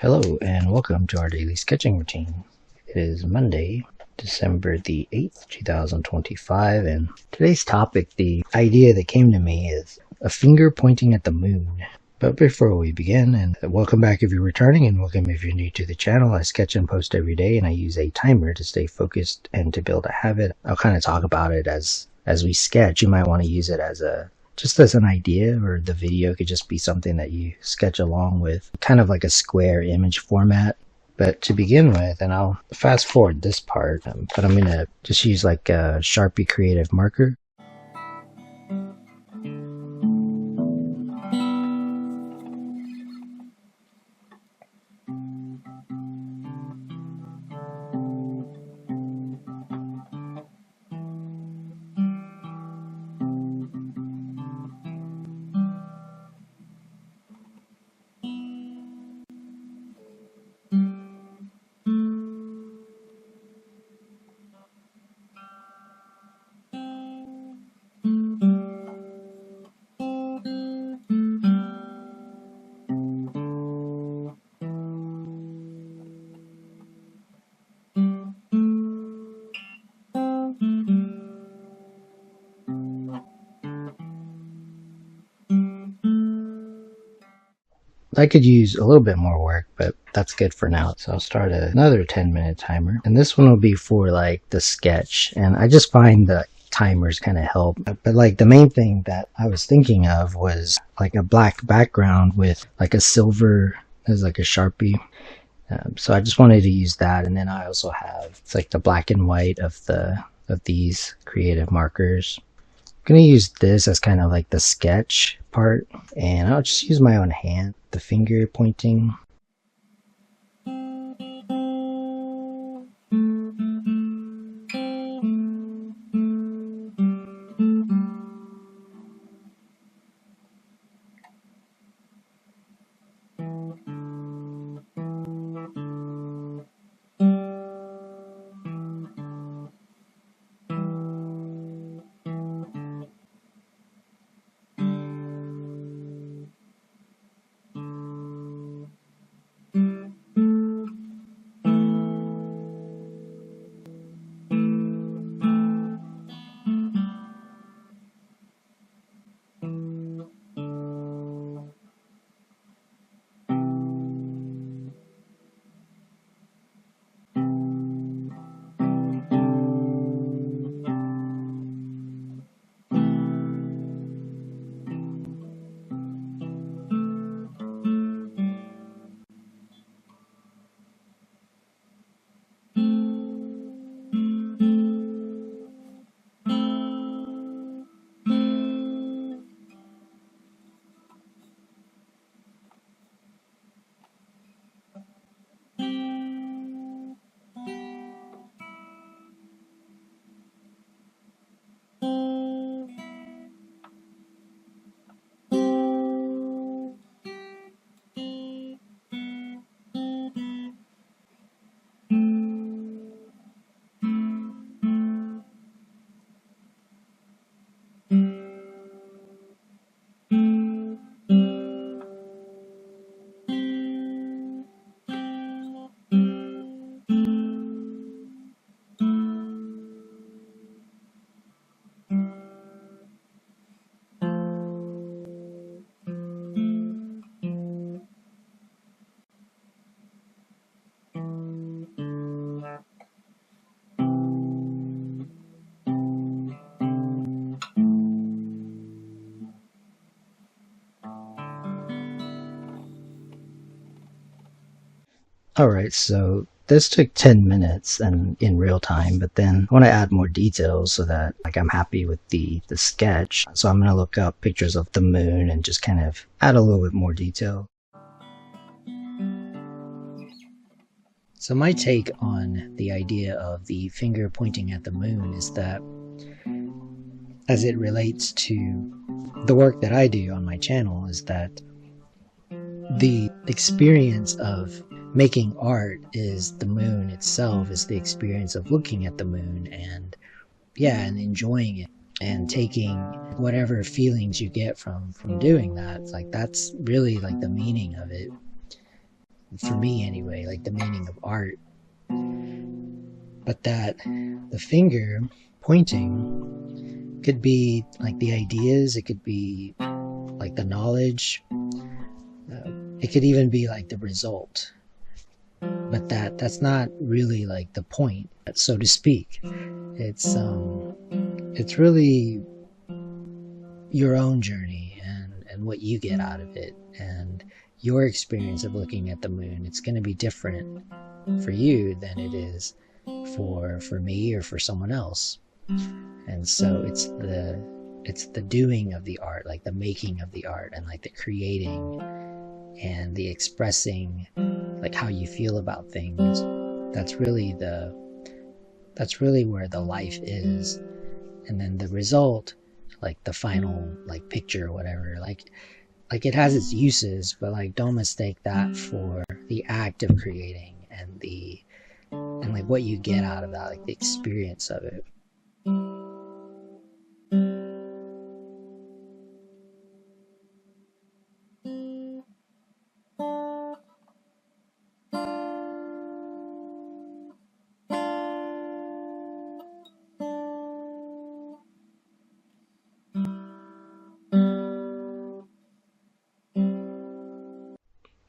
Hello and welcome to our daily sketching routine. It is Monday, December the 8th, 2025, and today's topic, the idea that came to me is a finger pointing at the moon. But before we begin, and welcome back if you're returning, and welcome if you're new to the channel. I sketch and post every day, and I use a timer to stay focused and to build a habit. I'll kind of talk about it as we sketch. You might want to use it as just as an idea, or the video could just be something that you sketch along with, kind of like a square image format. But to begin with, and I'll fast forward this part, but I'm gonna just use like a Sharpie creative marker. I could use a little bit more work, but that's good for now. So I'll start another 10-minute timer, and this one will be for like the sketch. And I just find that timers kind of help. But like the main thing that I was thinking of was like a black background with like a silver as like a Sharpie. So I just wanted to use that, and then I also have it's like the black and white of these creative markers. I'm gonna use this as kind of like the sketch part, and I'll just use my own hand, the finger pointing. Alright, so this took 10 minutes and in real time, but then I want to add more details so that like I'm happy with the sketch. So I'm going to look up pictures of the moon and just kind of add a little bit more detail. So my take on the idea of the finger pointing at the moon is that as it relates to the work that I do on my channel is that the experience of making art is the moon itself, is the experience of looking at the moon and enjoying it and taking whatever feelings you get from doing that. Like that's really like the meaning of it. for me anyway, like the meaning of art. But that the finger pointing could be like the ideas, it could be like the knowledge, it could even be like the result. But that's not really like the point, so to speak. It's really your own journey and what you get out of it, and your experience of looking at the moon. It's going to be different for you than it is for me or for someone else. And so it's the doing of the art, like the making of the art, and like the creating and the expressing, like how you feel about things. That's really where the life is. And then the result, like the final like picture or whatever, like it has its uses, but like don't mistake that for the act of creating and like what you get out of that, like the experience of it.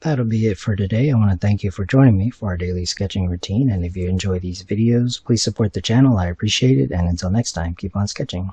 That'll be it for today. I want to thank you for joining me for our daily sketching routine. And if you enjoy these videos, please support the channel. I appreciate it. And until next time, keep on sketching.